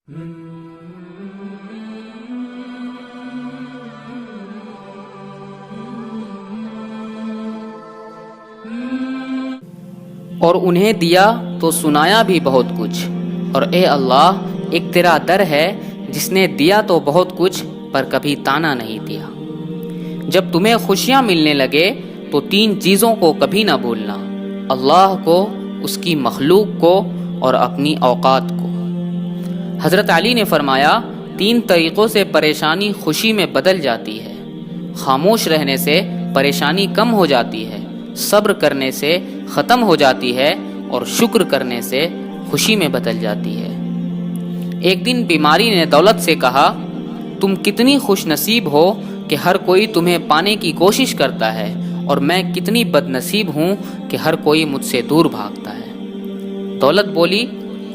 اور انہیں دیا تو سنایا بھی بہت کچھ، اور اے اللہ ایک تیرا در ہے جس نے دیا تو بہت کچھ پر کبھی تانا نہیں دیا۔ جب تمہیں خوشیاں ملنے لگے تو 3 چیزوں کو کبھی نہ بھولنا، اللہ کو، اس کی مخلوق کو اور اپنی اوقات کو۔ حضرت علی نے فرمایا 3 طریقوں سے پریشانی خوشی میں بدل جاتی ہے۔ خاموش رہنے سے پریشانی کم ہو جاتی ہے، صبر کرنے سے ختم ہو جاتی ہے، اور شکر کرنے سے خوشی میں بدل جاتی ہے۔ ایک دن بیماری نے دولت سے کہا، تم کتنی خوش نصیب ہو کہ ہر کوئی تمہیں پانے کی کوشش کرتا ہے، اور میں کتنی بد نصیب ہوں کہ ہر کوئی مجھ سے دور بھاگتا ہے۔ دولت بولی،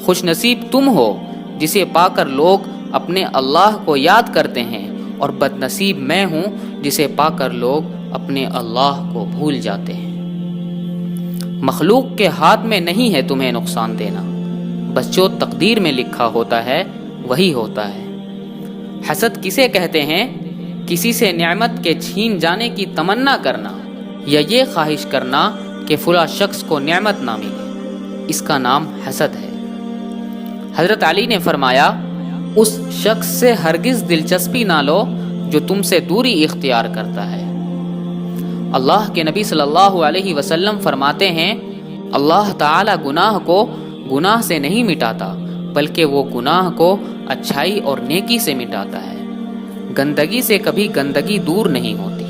خوش نصیب تم ہو جسے پا کر لوگ اپنے اللہ کو یاد کرتے ہیں، اور بد نصیب میں ہوں جسے پا کر لوگ اپنے اللہ کو بھول جاتے ہیں۔ مخلوق کے ہاتھ میں نہیں ہے تمہیں نقصان دینا، بس جو تقدیر میں لکھا ہوتا ہے وہی ہوتا ہے۔ حسد کسے کہتے ہیں؟ کسی سے نعمت کے چھین جانے کی تمنا کرنا، یا یہ خواہش کرنا کہ فلاں شخص کو نعمت نہ ملے، اس کا نام حسد ہے۔ حضرت علی نے فرمایا، اس شخص سے ہرگز دلچسپی نہ لو جو تم سے دوری اختیار کرتا ہے۔ اللہ کے نبی صلی اللہ علیہ وسلم فرماتے ہیں، اللہ تعالی گناہ کو گناہ سے نہیں مٹاتا، بلکہ وہ گناہ کو اچھائی اور نیکی سے مٹاتا ہے۔ گندگی سے کبھی گندگی دور نہیں ہوتی۔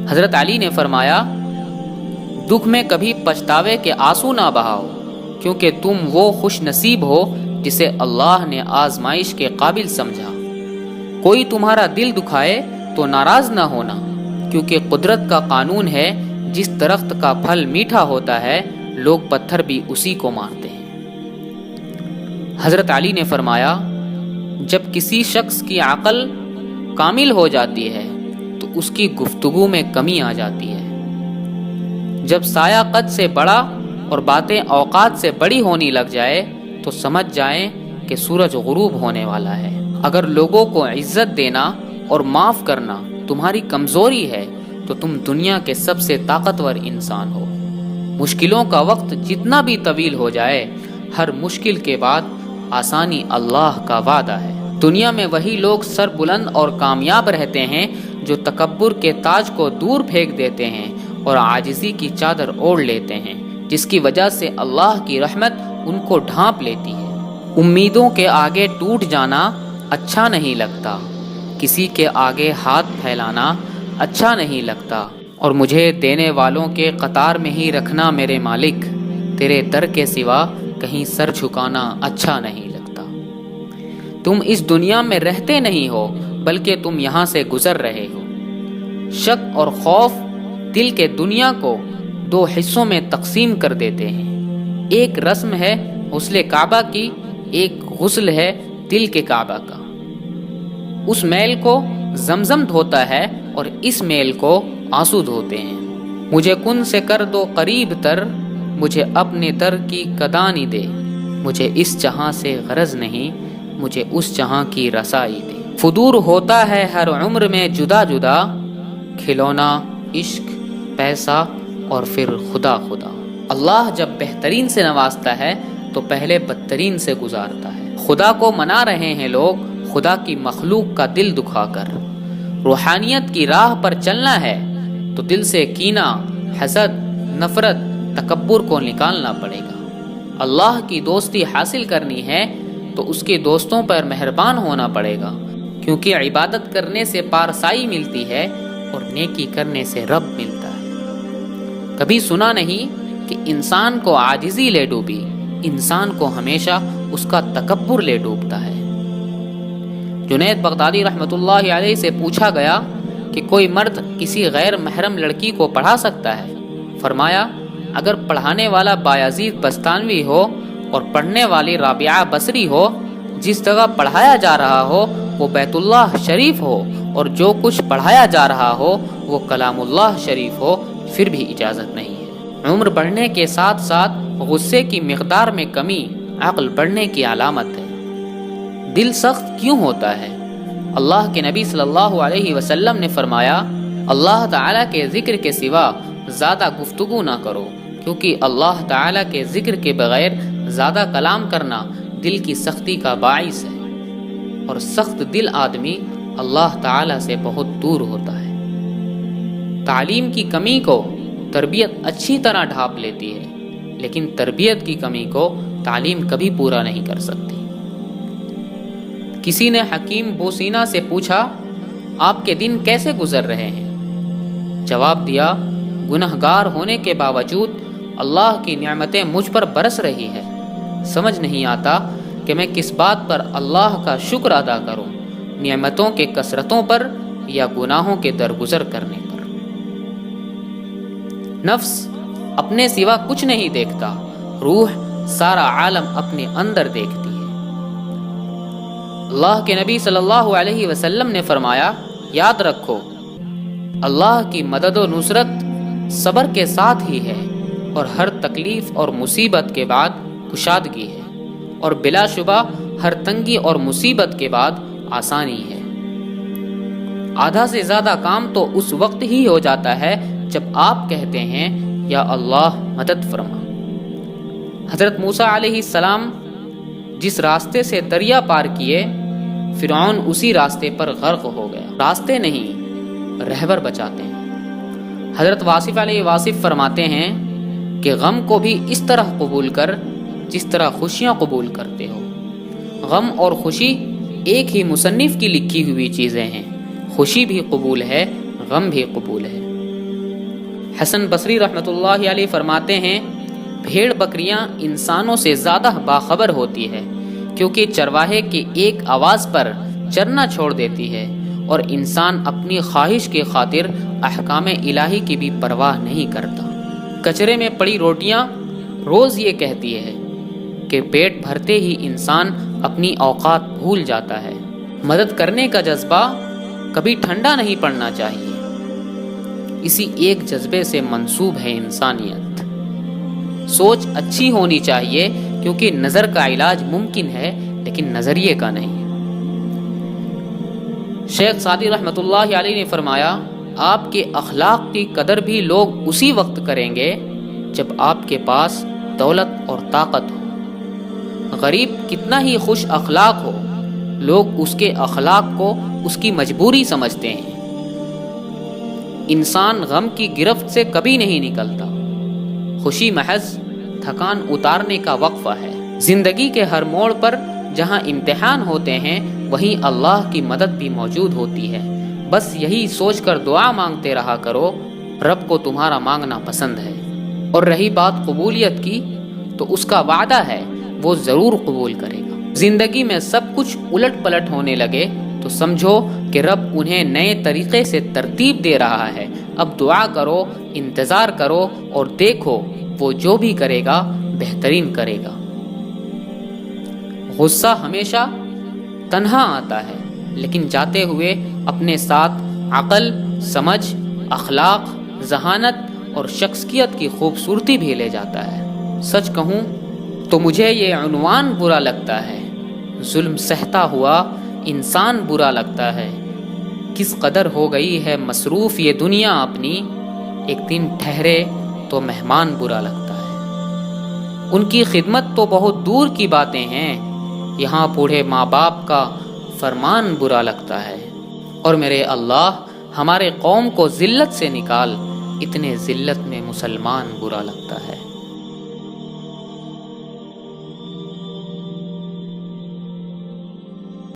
حضرت علی نے فرمایا، دکھ میں کبھی پچھتاوے کے آنسو نہ بہاؤ، کیونکہ تم وہ خوش نصیب ہو جسے اللہ نے آزمائش کے قابل سمجھا۔ کوئی تمہارا دل دکھائے تو ناراض نہ ہونا، کیونکہ قدرت کا قانون ہے، جس درخت کا پھل میٹھا ہوتا ہے لوگ پتھر بھی اسی کو مانتے ہیں۔ حضرت علی نے فرمایا، جب کسی شخص کی عقل کامل ہو جاتی ہے تو اس کی گفتگو میں کمی آ جاتی ہے۔ جب سایہ قد سے بڑا اور باتیں اوقات سے بڑی ہونی لگ جائے تو سمجھ جائیں کہ سورج غروب ہونے والا ہے۔ اگر لوگوں کو عزت دینا اور معاف کرنا تمہاری کمزوری ہے تو تم دنیا کے سب سے طاقتور انسان ہو۔ مشکلوں کا وقت جتنا بھی طویل ہو جائے، ہر مشکل کے بعد آسانی اللہ کا وعدہ ہے۔ دنیا میں وہی لوگ سر بلند اور کامیاب رہتے ہیں جو تکبر کے تاج کو دور پھینک دیتے ہیں اور عاجزی کی چادر اوڑھ لیتے ہیں، جس کی وجہ سے اللہ کی رحمت ان کو ڈھانپ لیتی ہے۔ امیدوں کے آگے ٹوٹ جانا اچھا نہیں لگتا، کسی کے آگے ہاتھ پھیلانا اچھا نہیں لگتا، اور مجھے دینے والوں کے قطار میں ہی رکھنا میرے مالک، تیرے در کے سوا کہیں سر جھکانا اچھا نہیں لگتا۔ تم اس دنیا میں رہتے نہیں ہو بلکہ تم یہاں سے گزر رہے ہو۔ شک اور خوف دل کے دنیا کو 2 حصوں میں تقسیم کر دیتے ہیں۔ ایک رسم ہے غسل کعبہ کی، ایک غسل ہے دل کے کعبہ کا۔ اس میل کو زمزم دھوتا ہے اور اس میل کو آنسو دھوتے ہیں۔ مجھے کن سے کر دو قریب تر، مجھے اپنے در کی کدانی دے، مجھے اس جہاں سے غرض نہیں، مجھے اس جہاں کی رسائی دے۔ فدور ہوتا ہے ہر عمر میں جدا جدا، کھلونا، عشق، پیسہ اور پھر خدا خدا۔ اللہ جب بہترین سے نوازتا ہے تو پہلے بدترین سے گزارتا ہے۔ خدا کو منا رہے ہیں لوگ خدا کی مخلوق کا دل دکھا کر۔ روحانیت کی راہ پر چلنا ہے تو دل سے کینہ، حسد، نفرت، تکبر کو نکالنا پڑے گا۔ اللہ کی دوستی حاصل کرنی ہے تو اس کے دوستوں پر مہربان ہونا پڑے گا، کیونکہ عبادت کرنے سے پارسائی ملتی ہے اور نیکی کرنے سے رب ملتا ہے۔ کبھی سنا نہیں کہ انسان کو عاجزی لے ڈوبی، انسان کو ہمیشہ اس کا تکبر لے ڈوبتا ہے۔ جنید بغدادی رحمۃ اللہ علیہ سے پوچھا گیا کہ کوئی مرد کسی غیر محرم لڑکی کو پڑھا سکتا ہے؟ فرمایا، اگر پڑھانے والا بایزید بستانوی ہو اور پڑھنے والی رابعہ بصری ہو، جس جگہ پڑھایا جا رہا ہو وہ بیت اللہ شریف ہو اور جو کچھ پڑھایا جا رہا ہو وہ کلام اللہ شریف ہو، پھر بھی اجازت نہیں ہے۔ عمر بڑھنے کے ساتھ ساتھ غصے کی مقدار میں کمی عقل بڑھنے کی علامت ہے۔ دل سخت کیوں ہوتا ہے؟ اللہ کے نبی صلی اللہ علیہ وسلم نے فرمایا، اللہ تعالیٰ کے ذکر کے سوا زیادہ گفتگو نہ کرو، کیونکہ اللہ تعالیٰ کے ذکر کے بغیر زیادہ کلام کرنا دل کی سختی کا باعث ہے، اور سخت دل آدمی اللہ تعالیٰ سے بہت دور ہوتا ہے۔ تعلیم کی کمی کو تربیت اچھی طرح ڈھانپ لیتی ہے، لیکن تربیت کی کمی کو تعلیم کبھی پورا نہیں کر سکتی۔ کسی نے حکیم بوسینا سے پوچھا، آپ کے دن کیسے گزر رہے ہیں؟ جواب دیا، گنہگار ہونے کے باوجود اللہ کی نعمتیں مجھ پر برس رہی ہے، سمجھ نہیں آتا کہ میں کس بات پر اللہ کا شکر ادا کروں، نعمتوں کے کثرتوں پر یا گناہوں کے درگزر کرنے پر۔ نفس اپنے سوا کچھ نہیں دیکھتا، روح سارا عالم اپنے اندر دیکھتی ہے۔ اللہ کے نبی صلی اللہ علیہ وسلم نے فرمایا، یاد رکھو، اللہ کی مدد و نصرت صبر کے ساتھ ہی ہے، اور ہر تکلیف اور مصیبت کے بعد کشادگی ہے، اور بلا شبہ ہر تنگی اور مصیبت کے بعد آسانی ہے۔ آدھا سے زیادہ کام تو اس وقت ہی ہو جاتا ہے جب آپ کہتے ہیں، یا اللہ مدد فرما۔ حضرت موسیٰ علیہ السلام جس راستے سے دریا پار کیے، فرعون اسی راستے پر غرق ہو گیا۔ راستے نہیں، رہبر بچاتے ہیں۔ حضرت واصف علیہ واصف فرماتے ہیں کہ غم کو بھی اس طرح قبول کر جس طرح خوشیاں قبول کرتے ہو۔ غم اور خوشی ایک ہی مصنف کی لکھی ہوئی چیزیں ہیں، خوشی بھی قبول ہے، غم بھی قبول ہے۔ حسن بصری رحمۃ اللہ علیہ فرماتے ہیں، بھیڑ بکریاں انسانوں سے زیادہ باخبر ہوتی ہے، کیونکہ چرواہے کی ایک آواز پر چرنا چھوڑ دیتی ہے، اور انسان اپنی خواہش کی خاطر احکام الہی کی بھی پرواہ نہیں کرتا۔ کچرے میں پڑی روٹیاں روز یہ کہتی ہے کہ پیٹ بھرتے ہی انسان اپنی اوقات بھول جاتا ہے۔ مدد کرنے کا جذبہ کبھی ٹھنڈا نہیں پڑنا چاہیے، اسی ایک جذبے سے منسوب ہے انسانیت۔ سوچ اچھی ہونی چاہیے، کیونکہ نظر کا علاج ممکن ہے لیکن نظریے کا نہیں۔ شیخ سعدی رحمۃ اللہ علیہ نے فرمایا، آپ کے اخلاق کی قدر بھی لوگ اسی وقت کریں گے جب آپ کے پاس دولت اور طاقت ہو۔ غریب کتنا ہی خوش اخلاق ہو، لوگ اس کے اخلاق کو اس کی مجبوری سمجھتے ہیں۔ انسان غم کی گرفت سے کبھی نہیں نکلتا، خوشی محض تھکان اتارنے کا وقفہ ہے۔ زندگی کے ہر موڑ پر جہاں امتحان ہوتے ہیں، وہیں اللہ کی مدد بھی موجود ہوتی ہے۔ بس یہی سوچ کر دعا مانگتے رہا کرو، رب کو تمہارا مانگنا پسند ہے۔ اور رہی بات قبولیت کی، تو اس کا وعدہ ہے وہ ضرور قبول کرے گا۔ زندگی میں سب کچھ الٹ پلٹ ہونے لگے تو سمجھو کہ رب انہیں نئے طریقے سے ترتیب دے رہا ہے۔ اب دعا کرو، انتظار کرو، اور دیکھو وہ جو بھی کرے گا بہترین کرے گا۔ غصہ ہمیشہ تنہا آتا ہے، لیکن جاتے ہوئے اپنے ساتھ عقل، سمجھ، اخلاق، ذہانت اور شخصیت کی خوبصورتی بھی لے جاتا ہے۔ سچ کہوں تو مجھے یہ عنوان برا لگتا ہے، ظلم سہتا ہوا انسان برا لگتا ہے۔ کس قدر ہو گئی ہے مصروف یہ دنیا اپنی، ایک دن ٹھہرے تو مہمان برا لگتا ہے۔ ان کی خدمت تو بہت دور کی باتیں ہیں، یہاں بوڑھے ماں باپ کا فرمان برا لگتا ہے۔ اور میرے اللہ، ہمارے قوم کو ذلت سے نکال، اتنے ذلت میں مسلمان برا لگتا ہے۔